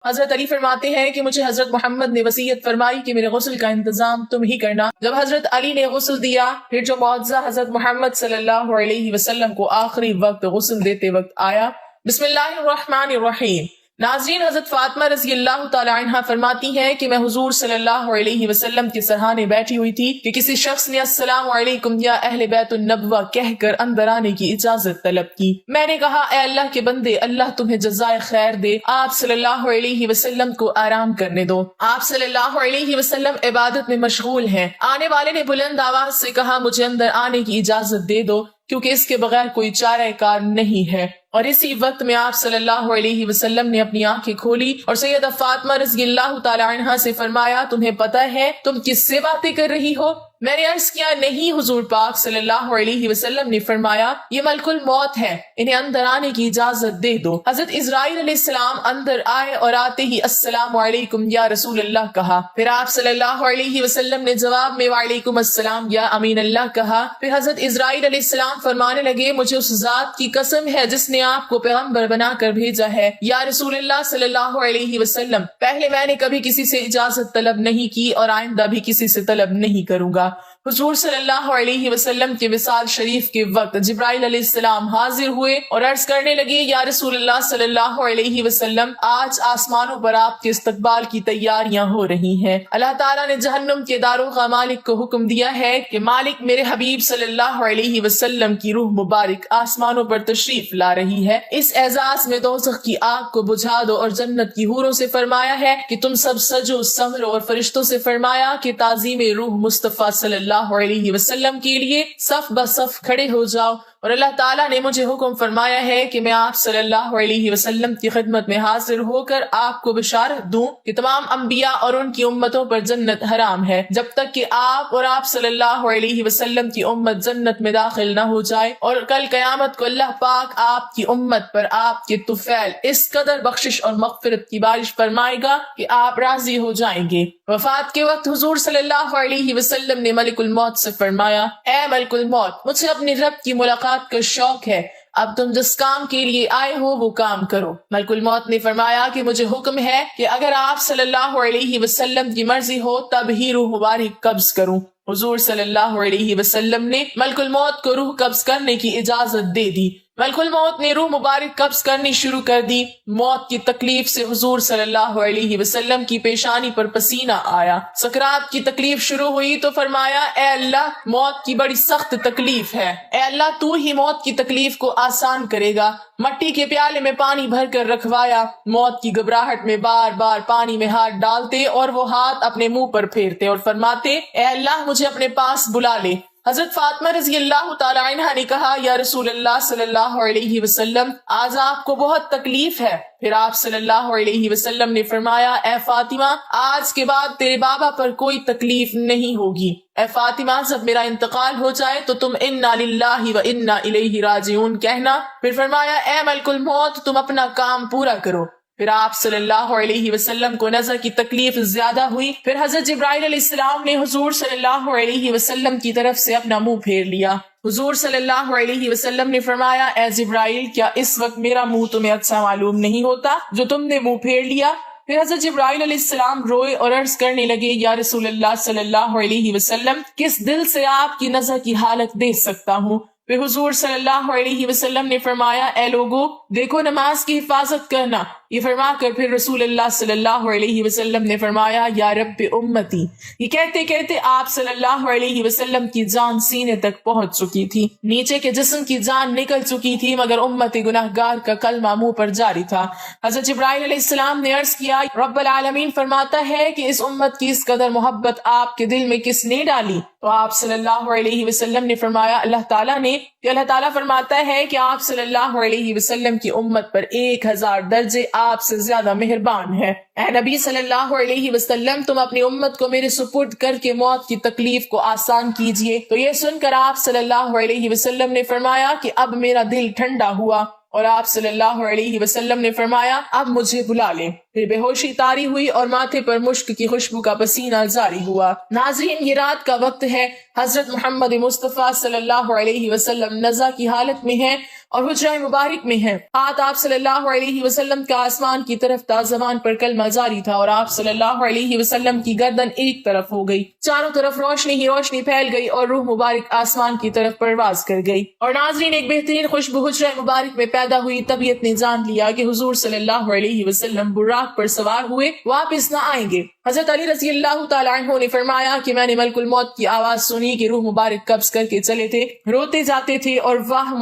حضرت علی فرماتے ہیں کہ مجھے حضرت محمد نے وصیت فرمائی کہ میرے غسل کا انتظام تم ہی کرنا۔ جب حضرت علی نے غسل دیا، پھر جو معجزہ حضرت محمد صلی اللہ علیہ وسلم کو آخری وقت غسل دیتے وقت آیا۔ بسم اللہ الرحمن الرحیم۔ ناظرین، حضرت فاطمہ رضی اللہ تعالی عنہ فرماتی ہیں کہ میں حضور صلی اللہ علیہ وسلم کے سرحانے بیٹھی ہوئی تھی کہ کسی شخص نے السلام علیکم یا اہل بیت النبوہ کہہ کر اندر آنے کی اجازت طلب کی۔ میں نے کہا، اے اللہ کے بندے، اللہ تمہیں جزائے خیر دے، آپ صلی اللہ علیہ وسلم کو آرام کرنے دو۔ آپ صلی اللہ علیہ وسلم عبادت میں مشغول ہیں۔ آنے والے نے بلند آواز سے کہا، مجھے اندر آنے کی اجازت دے دو، کیونکہ اس کے بغیر کوئی چارہ کار نہیں ہے۔ اور اسی وقت میں آپ صلی اللہ علیہ وسلم نے اپنی آنکھیں کھولی اور سیدہ فاطمہ رضی اللہ تعالی عنہا سے فرمایا، تمہیں پتہ ہے تم کس سے باتیں کر رہی ہو؟ میں نے عرض کیا، نہیں حضور پاک صلی اللہ علیہ وسلم نے فرمایا، یہ ملک الموت ہے، انہیں اندر آنے کی اجازت دے دو۔ حضرت اسرائیل علیہ السلام اندر آئے اور آتے ہی السلام علیکم یا رسول اللہ کہا۔ پھر آپ صلی اللہ علیہ وسلم نے جواب میں وعلیکم السلام یا امین اللہ کہا۔ پھر حضرت اسرائیل علیہ السلام فرمانے لگے، مجھے اس ذات کی قسم ہے جس نے آپ کو پیغمبر بنا کر بھیجا ہے یا رسول اللہ صلی اللہ علیہ وسلم، پہلے میں نے کبھی کسی سے اجازت طلب نہیں کی اور آئندہ بھی کسی سے طلب نہیں کروں گا۔ حضور صلی اللہ علیہ وسلم کے وصال شریف کے وقت جبرائیل علیہ السلام حاضر ہوئے اور عرض کرنے لگے، یا رسول اللہ صلی اللہ علیہ وسلم، آج آسمانوں پر آپ کے استقبال کی تیاریاں ہو رہی ہیں۔ اللہ تعالیٰ نے جہنم کے داروغہ مالک کو حکم دیا ہے کہ مالک میرے حبیب صلی اللہ علیہ وسلم کی روح مبارک آسمانوں پر تشریف لا رہی ہے، اس اعزاز میں دوزخ کی آگ کو بجھا دو، اور جنت کی حوروں سے فرمایا ہے کہ تم سب سجو سمرو، اور فرشتوں سے فرمایا کہ تعظیم روح مصطفیٰ صلی اللہ علیہ وسلم کے لیے صف بصف کھڑے ہو جاؤ۔ اور اللہ تعالیٰ نے مجھے حکم فرمایا ہے کہ میں آپ صلی اللہ علیہ وسلم کی خدمت میں حاضر ہو کر آپ کو بشارت دوں کہ تمام انبیاء اور ان کی امتوں پر جنت حرام ہے جب تک کہ آپ اور آپ صلی اللہ علیہ وسلم کی امت جنت میں داخل نہ ہو جائے، اور کل قیامت کو اللہ پاک آپ کی امت پر آپ کے طفیل اس قدر بخشش اور مغفرت کی بارش فرمائے گا کہ آپ راضی ہو جائیں گے۔ وفات کے وقت حضور صلی اللہ علیہ وسلم نے ملک الموت سے فرمایا، اے ملک الموت، مجھے اپنے رب کی ملاقات کا شوق ہے، اب تم جس کام کے لیے آئے ہو وہ کام کرو۔ ملک الموت نے فرمایا کہ مجھے حکم ہے کہ اگر آپ صلی اللہ علیہ وسلم کی مرضی ہو تب ہی روح مبارک قبض کروں۔ حضور صلی اللہ علیہ وسلم نے ملک الموت کو روح قبض کرنے کی اجازت دے دی۔ ملک الموت نے روح مبارک قبض کرنی شروع کر دی۔ موت کی تکلیف سے حضور صلی اللہ علیہ وسلم کی پیشانی پر پسینہ آیا۔ سکرات کی تکلیف شروع ہوئی تو فرمایا، اے اللہ، موت کی بڑی سخت تکلیف ہے، اے اللہ تو ہی موت کی تکلیف کو آسان کرے گا۔ مٹی کے پیالے میں پانی بھر کر رکھوایا، موت کی گھبراہٹ میں بار بار پانی میں ہاتھ ڈالتے اور وہ ہاتھ اپنے منہ پر پھیرتے اور فرماتے، اے اللہ مجھے اپنے پاس بلا لے۔ حضرت فاطمہ رضی اللہ تعالی عنہا نے کہا، یا رسول اللہ صلی اللہ علیہ وسلم، آج آپ کو بہت تکلیف ہے۔ پھر آپ صلی اللہ علیہ وسلم نے فرمایا، اے فاطمہ، آج کے بعد تیرے بابا پر کوئی تکلیف نہیں ہوگی۔ اے فاطمہ، جب میرا انتقال ہو جائے تو تم انا للہ و انا الیہ راجعون کہنا۔ پھر فرمایا، اے ملک الموت، تم اپنا کام پورا کرو۔ پھر آپ صلی اللہ علیہ وسلم کو نظر کی تکلیف زیادہ ہوئی۔ پھر حضرت جبرائیل علیہ السلام نے حضور صلی اللہ علیہ وسلم کی طرف سے اپنا منہ پھیر لیا۔ حضور صلی اللہ علیہ وسلم نے فرمایا، اے جبرائیل، کیا اس وقت میرا منہ تمہیں اچھا معلوم نہیں ہوتا جو تم نے منہ پھیر لیا؟ پھر حضرت جبرائیل علیہ السلام روئے اور عرض کرنے لگے، یا رسول اللہ صلی اللہ علیہ وسلم، کس دل سے آپ کی نظر کی حالت دیکھ سکتا ہوں؟ پھر حضور صلی اللہ علیہ وسلم نے فرمایا، اے لوگو، دیکھو نماز کی حفاظت کرنا۔ یہ فرما کر پھر رسول اللہ صلی اللہ علیہ وسلم نے فرمایا، یا رب امتی۔ یہ کہتے کہتے آپ صلی اللہ علیہ وسلم کی جان سینے تک پہنچ چکی تھی، نیچے کے جسم کی جان نکل چکی تھی، مگر امت گناہگار کا کلمہ منہ پر جاری تھا۔ حضرت جبرائیل علیہ السلام نے عرض کیا، رب العالمین فرماتا ہے کہ اس امت کی اس قدر محبت آپ کے دل میں کس نے ڈالی؟ تو آپ صلی اللہ علیہ وسلم نے فرمایا، اللہ تعالیٰ نے۔ کہ اللہ تعالیٰ فرماتا ہے کہ آپ صلی اللہ علیہ وسلم کی امت پر 1000 درجے آپ سے زیادہ مہربان ہے۔ اے نبی صلی اللہ علیہ وسلم، تم اپنی امت کو میرے سپرد کر کے موت کی تکلیف کو آسان کیجئے۔ تو یہ سن کر آپ صلی اللہ علیہ وسلم نے فرمایا کہ اب میرا دل ٹھنڈا ہوا، اور آپ صلی اللہ علیہ وسلم نے فرمایا، اب مجھے بلا لے۔ پھر بے ہوشی طاری ہوئی اور ماتھے پر مشک کی خوشبو کا پسینہ جاری ہوا۔ ناظرین، یہ رات کا وقت ہے، حضرت محمد مصطفیٰ صلی اللہ علیہ وسلم نزا کی حالت میں ہیں اور حجرہ مبارک میں ہیں. ہاتھ آپ صلی اللہ علیہ وسلم کا آسمان کی طرف تھا، زبان پر کلمہ جاری تھا، اور آپ صلی اللہ علیہ وسلم کی گردن ایک طرف ہو گئی. چاروں طرف روشنی ہی روشنی پھیل گئی اور روح مبارک آسمان کی طرف پرواز کر گئی. اور ناظرین، ایک بہترین خوشبو حجرہ مبارک میں پیدا ہوئی. طبیعت نے جان لیا کہ حضور صلی اللہ علیہ وسلم براق پر سوار ہوئے واپس نہ آئیں گے. حضرت علی رضی اللہ تعالیٰ عنہ نے فرمایا کہ میں نے ملک الموت کی آواز سنی کہ روح مبارک قبض کر کے چلے تھے، روتے جاتے تھے اور واہ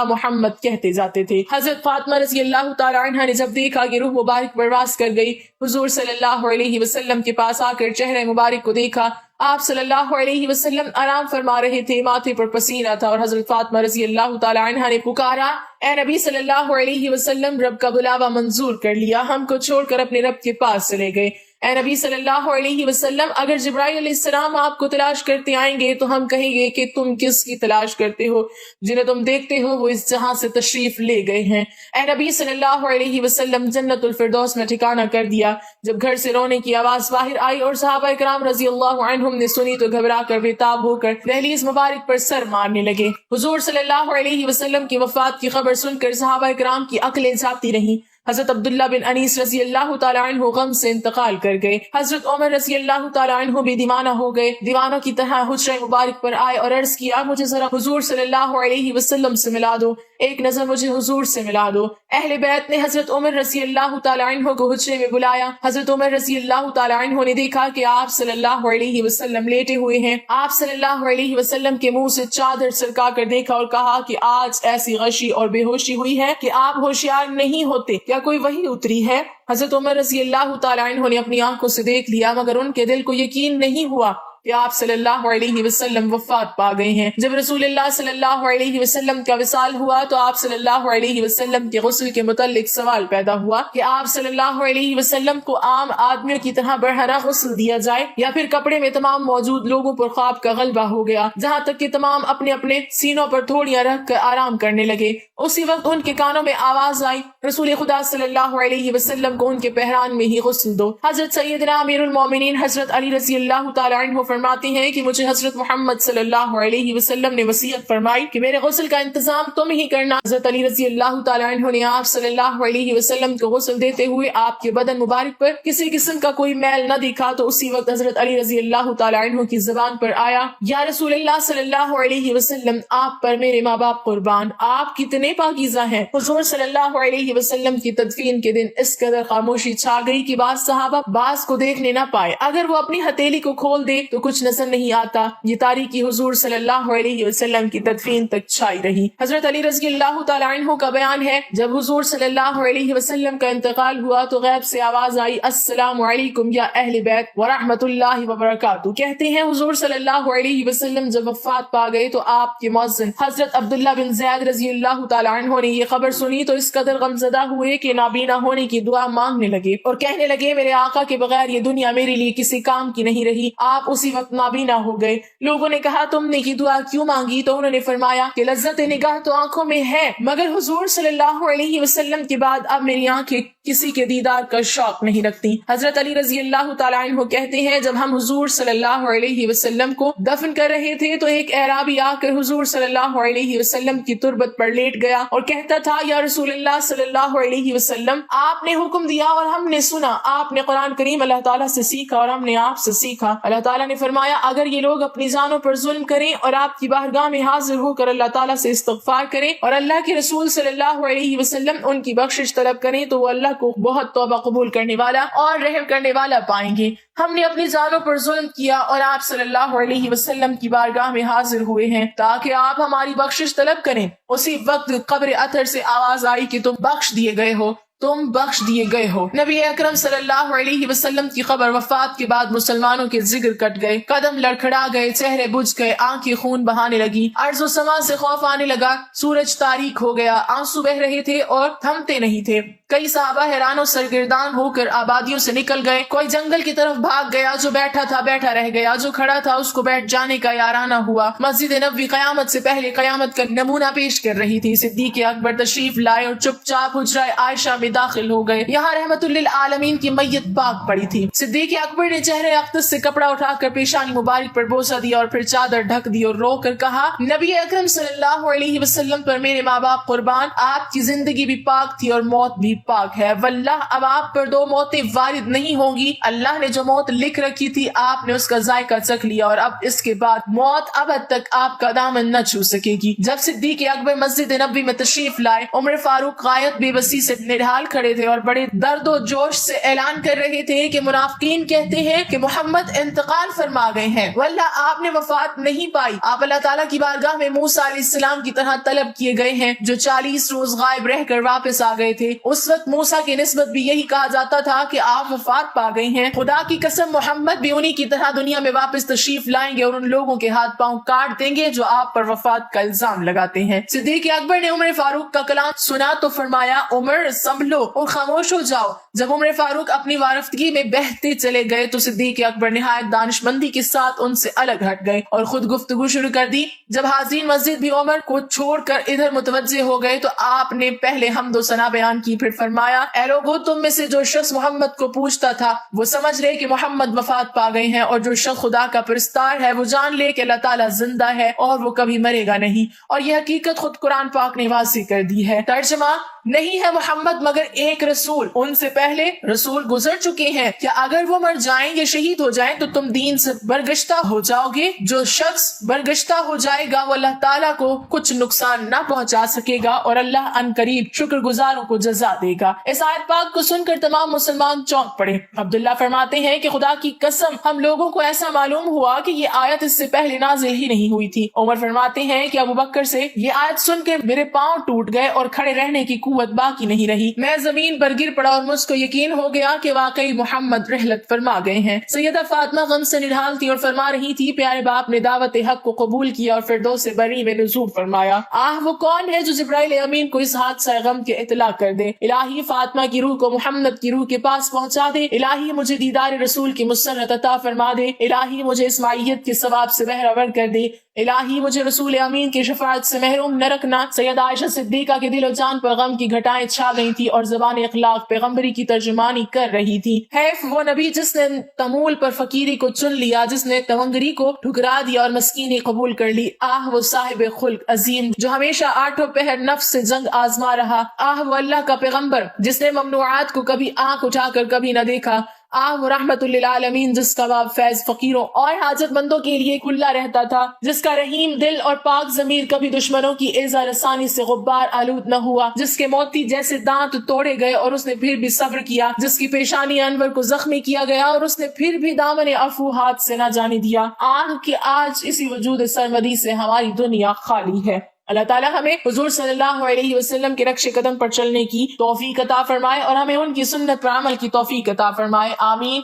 محمد کہتے جاتے تھے. حضرت فاطمہ رضی اللہ تعالیٰ عنہ نے جب دیکھا کہ روح مبارک پرواز کر گئی، حضور صلی اللہ علیہ وسلم کے پاس آ کر چہرے مبارک کو دیکھا. آپ صلی اللہ علیہ وسلم آرام فرما رہے تھے، ماتھے پر پسینہ تھا، اور حضرت فاطمہ رضی اللہ تعالیٰ عنہ نے پکارا، اے نبی صلی اللہ علیہ وسلم، رب کا بلاوا منظور کر لیا، ہم کو چھوڑ کر اپنے رب کے پاس چلے گئے. اے نبی صلی اللہ علیہ وسلم، اگر جبرائیل علیہ السلام آپ کو تلاش کرتے آئیں گے تو ہم کہیں گے کہ تم کس کی تلاش کرتے ہو؟ جنہیں تم دیکھتے ہو وہ اس جہاں سے تشریف لے گئے ہیں. اے نبی صلی اللہ علیہ وسلم، جنت الفردوس میں ٹھکانہ کر دیا. جب گھر سے رونے کی آواز باہر آئی اور صحابہ کرام رضی اللہ عنہم نے سنی تو گھبرا کر بے-تاب ہو کر دہلیز مبارک پر سر مارنے لگے. حضور صلی اللہ علیہ وسلم کی وفات کی خبر سن کر صحابہ کرام کی عقلیں جاتی رہیں. حضرت عبداللہ بن انیس رضی اللہ تعالیٰ عنہ غم سے انتقال کر گئے. حضرت عمر رضی اللہ تعالیٰ عنہ بھی دیوانہ ہو گئے. دیوانوں کی طرح حجرہ مبارک پر آئے اور عرض کیا، مجھے ذرا حضور صلی اللہ علیہ وسلم سے ملا دو، ایک نظر مجھے حضور سے ملا دو. اہل بیت نے حضرت عمر رضی اللہ تعالیٰ عنہ کو حجرے میں بلایا. حضرت عمر رضی اللہ تعالیٰ عنہ نے دیکھا کہ آپ صلی اللہ علیہ وسلم لیٹے ہوئے ہیں. آپ صلی اللہ علیہ وسلم کے منہ سے چادر سرکا کر دیکھا اور کہا کہ آج ایسی غشی اور بے ہوشی ہوئی ہے کہ آپ ہوشیار نہیں ہوتے، کیا کوئی وحی اتری ہے؟ حضرت عمر رضی اللہ تعالیٰ عنہ نے اپنی آنکھوں سے دیکھ لیا، مگر ان کے دل کو یقین نہیں ہوا کہ آپ صلی اللہ علیہ وسلم وفات پا گئے ہیں. جب رسول اللہ صلی اللہ علیہ وسلم کا وصال ہوا تو آپ صلی اللہ علیہ وسلم کے غسل کے متعلق سوال پیدا ہوا کہ آپ صلی اللہ علیہ وسلم کو عام آدمیوں کی طرح برہنہ غسل دیا جائے یا پھر کپڑے میں تمام موجود لوگوں پر خواب کا غلبہ ہو گیا، جہاں تک کہ تمام اپنے اپنے سینوں پر تھوڑیاں رکھ کر آرام کرنے لگے. اسی وقت ان کے کانوں میں آواز آئی، رسول خدا صلی اللہ علیہ وسلم کو ان کے پہران میں ہی غسل دو. حضرت سیدنا امیر المومنین حضرت علی رضی اللہ تعالیٰ عنہ فرماتے ہیں کہ مجھے حضرت محمد صلی اللہ علیہ وسلم نے وصیت فرمائی کہ میرے غسل کا انتظام تم ہی کرنا. حضرت علی رضی اللہ تعالیٰ عنہ نے آپ صلی اللہ علیہ وسلم کو غسل دیتے ہوئے آپ کے بدن مبارک پر کسی قسم کا کوئی میل نہ دیکھا تو اسی وقت حضرت علی رضی اللہ تعالیٰ عنہ کی زبان پر آیا، یا رسول اللہ صلی اللہ علیہ وسلم، آپ پر میرے ماں باپ قربان، آپ کتنے پاکیزہ ہیں. حضور صلی اللہ علیہ وسلم کی تدفین کے دن اس قدر خاموشی چھا گئی کہ بعض صحابہ باز کو دیکھنے نہ پائے. اگر وہ اپنی ہتھیلی کو کھول دے تو کچھ نظر نہیں آتا. یہ تاریکی حضور صلی اللہ علیہ وسلم کی تدفین تک چھائی رہی. حضرت علی رضی اللہ تعالیٰ عنہ کا بیان ہے، جب حضور صلی اللہ علیہ وسلم کا انتقال ہوا تو غیب سے آواز آئی، السلام علیکم یا اہل بیت ورحمۃ اللہ وبرکاتہ. کہتے ہیں حضور صلی اللہ علیہ وسلم جب وفات پا گئے تو آپ کے مؤذن حضرت عبداللہ بن زید رضی اللہ تعالیٰ عنہ نے یہ خبر سنی تو اس قدر غمزدہ ہوئے کہ نابینا ہونے کی دعا مانگنے لگے اور کہنے لگے، میرے آقا کے بغیر یہ دنیا میرے لیے کسی کام کی نہیں رہی. آپ اسی وقت نابینا ہو گئے. لوگوں نے کہا، تم نے یہ دعا کیوں مانگی؟ تو انہوں نے فرمایا کہ لذت نگاہ تو آنکھوں میں ہے، مگر حضور صلی اللہ علیہ وسلم کے بعد اب میری آنکھیں کسی کے دیدار کا شوق نہیں رکھتی. حضرت علی رضی اللہ تعالیٰ عنہ کہتے ہیں، جب ہم حضور صلی اللہ علیہ وسلم کو دفن کر رہے تھے تو ایک اعرابی آ کر حضور صلی اللہ علیہ وسلم کی تربت پر لیٹ گیا اور کہتا تھا، یا رسول اللہ صلی اللہ علیہ وسلم، آپ نے حکم دیا اور ہم نے سنا، آپ نے قرآن کریم اللہ تعالیٰ سے سیکھا اور ہم نے آپ سے سیکھا. اللہ تعالیٰ نے فرمایا، اگر یہ لوگ اپنی جانوں پر ظلم کریں اور آپ کی بارگاہ میں حاضر ہو کر اللہ تعالیٰ سے استغفار کریں اور اللہ کے رسول صلی اللہ علیہ وسلم ان کی بخشش طلب کریں تو وہ اللہ کو بہت توبہ قبول کرنے والا اور رحم کرنے والا پائیں گے. ہم نے اپنی جانوں پر ظلم کیا اور آپ صلی اللہ علیہ وسلم کی بارگاہ میں حاضر ہوئے ہیں تاکہ آپ ہماری بخشش طلب کریں. اسی وقت قبر اطہر سے آواز آئی کہ تم بخش دیے گئے ہو، تم بخش دیے گئے ہو. نبی اکرم صلی اللہ علیہ وسلم کی خبر وفات کے بعد مسلمانوں کے جگر کٹ گئے، قدم لڑکھڑا گئے، چہرے بجھ گئے، آنکھیں خون بہانے لگی، ارض و سما سے خوف آنے لگا، سورج تاریک ہو گیا، آنسو بہ رہے تھے اور تھمتے نہیں تھے. کئی صحابہ حیران و سرگردان ہو کر آبادیوں سے نکل گئے. کوئی جنگل کی طرف بھاگ گیا، جو بیٹھا تھا بیٹھا رہ گیا، جو کھڑا تھا اس کو بیٹھ جانے کا یارانہ ہوا. مسجد نبوی قیامت سے پہلے قیامت کا نمونہ پیش کر رہی تھی. صدیق اکبر تشریف لائے اور چپ چاپ حجرہ عائشہ میں داخل ہو گئے. یہاں رحمت للعالمین کی میت پاک پڑی تھی. صدیق اکبر نے چہرے اقدس سے کپڑا اٹھا کر پیشانی مبارک پر بوسہ دیا اور پھر چادر ڈھک دی اور رو کر کہا، نبی اکرم صلی اللہ علیہ وسلم پر میرے ماں باپ قربان، آپ کی زندگی بھی پاک تھی اور موت بھی پاک ہے. واللہ اب آپ پر دو موتیں وارد نہیں ہوں گی. اللہ نے جو موت لکھ رکھی تھی آپ نے اس کا ذائقہ چکھ لیا اور اب اس کے بعد موت ابد تک آپ کا دامن نہ چھو سکے گی. جب صدیق اکبر مسجد نبوی میں تشریف لائے، عمر فاروق غایت بے بسی سے نڈھال کھڑے تھے اور بڑے درد و جوش سے اعلان کر رہے تھے کہ منافقین کہتے ہیں کہ محمد انتقال فرما گئے ہیں، واللہ آپ نے وفات نہیں پائی. آپ اللہ تعالیٰ کی بارگاہ میں موسیٰ علیہ السلام کی طرح طلب کیے گئے ہیں جو 40 روز غائب رہ کر واپس آ گئے تھے. اس وقت موسیٰ کی نسبت بھی یہی کہا جاتا تھا کہ آپ وفات پا گئے ہیں. خدا کی قسم محمد بھی انہی کی طرح دنیا میں واپس تشریف لائیں گے اور ان لوگوں کے ہاتھ پاؤں کاٹ دیں گے جو آپ پر وفات کا الزام لگاتے ہیں. صدیق اکبر نے عمر فاروق کا کلام سنا تو فرمایا، عمر سنبھلو اور خاموش ہو جاؤ. جب عمر فاروق اپنی وارفتگی میں بہتے چلے گئے تو صدیق اکبر نہایت دانش مندی کے ساتھ ان سے الگ ہٹ گئے اور خود گفتگو شروع کر دی. جب حاضرین مسجد بھی عمر کو چھوڑ کر ادھر متوجہ ہو گئے تو آپ نے پہلے حمد و ثنا بیان کی، پھر فرمایا، اے لوگو، تم میں سے جو شخص محمد کو پوچھتا تھا وہ سمجھ لے کہ محمد وفات پا گئے ہیں، اور جو شخص خدا کا پرستار ہے وہ جان لے کہ اللہ تعالیٰ زندہ ہے اور وہ کبھی مرے گا نہیں. اور یہ حقیقت خود قرآن پاک نے واضح کر دی ہے. ترجمہ، نہیں ہے محمد مگر ایک رسول، ان سے پہلے رسول گزر چکے ہیں. کیا اگر وہ مر جائیں یا شہید ہو جائیں تو تم دین سے برگشتہ ہو جاؤ گے؟ جو شخص برگشتہ ہو جائے گا وہ اللہ تعالیٰ کو کچھ نقصان نہ پہنچا سکے گا اور اللہ ان قریب شکر گزاروں کو جزا دے گا. اس آیت پاک کو سن کر تمام مسلمان چونک پڑے. عبداللہ فرماتے ہیں کہ خدا کی قسم ہم لوگوں کو ایسا معلوم ہوا کہ یہ آیت اس سے پہلے نازل ہی نہیں ہوئی تھی. عمر فرماتے ہیں کہ ابو بکر سے یہ آیت سن کے میرے پاؤں ٹوٹ گئے اور کھڑے رہنے کی قوت باقی نہیں رہی. میں زمین پر گر پڑا اور مجھ کو یقین ہو گیا کہ واقعی محمد رحلت فرما گئے ہیں. سیدہ فاطمہ غم سے نڈھال تھی اور فرما رہی تھی، پیارے باپ نے دعوت حق کو قبول کیا اور فردوس سے بری میں نزول فرمایا. وہ کون ہے جو جبرائیل امین کو اس حادثہ غم کے اطلاع کر دے؟ الہی فاطمہ کی روح کو محمد کی روح کے پاس پہنچا دے. الہی مجھے دیدار رسول کی مسرت عطا فرما دے. الہی مجھے اس معیت کے ثواب سے بہرور کر دے. الہی مجھے رسول امین کی شفاعت سے محروم نہ رکھنا. سیدہ عائشہ صدیقہ کے دل و جان پر غم کی گھٹائیں چھا گئی تھی اور زبان اخلاق پیغمبری کی ترجمانی کر رہی تھی. حیف وہ نبی جس نے تمول پر فقیری کو چن لیا، جس نے تونگری کو ٹھکرا دیا اور مسکینی قبول کر لی. وہ صاحب خلق عظیم جو ہمیشہ آٹھوں پہر نفس سے جنگ آزما رہا. وہ اللہ کا پیغمبر جس نے ممنوعات کو کبھی آنکھ اٹھا کر کبھی نہ دیکھا. وہ رحمت للعالمین جس کا باب فیض فقیروں اور حاجت مندوں کے لیے کھلا رہتا تھا، جس کا رحیم دل اور پاک ضمیر کبھی دشمنوں کی ایذا رسانی سے غبار آلود نہ ہوا، جس کے موتی جیسے دانت توڑے گئے اور اس نے پھر بھی صبر کیا، جس کی پیشانی انور کو زخمی کیا گیا اور اس نے پھر بھی دامن عفو ہاتھ سے نہ جانے دیا. کہ آج اسی وجود سرمدی سے ہماری دنیا خالی ہے. اللہ تعالیٰ ہمیں حضور صلی اللہ علیہ وسلم کے نقش قدم پر چلنے کی توفیق عطا فرمائے اور ہمیں ان کی سنت پر عمل کی توفیق عطا فرمائے. آمین.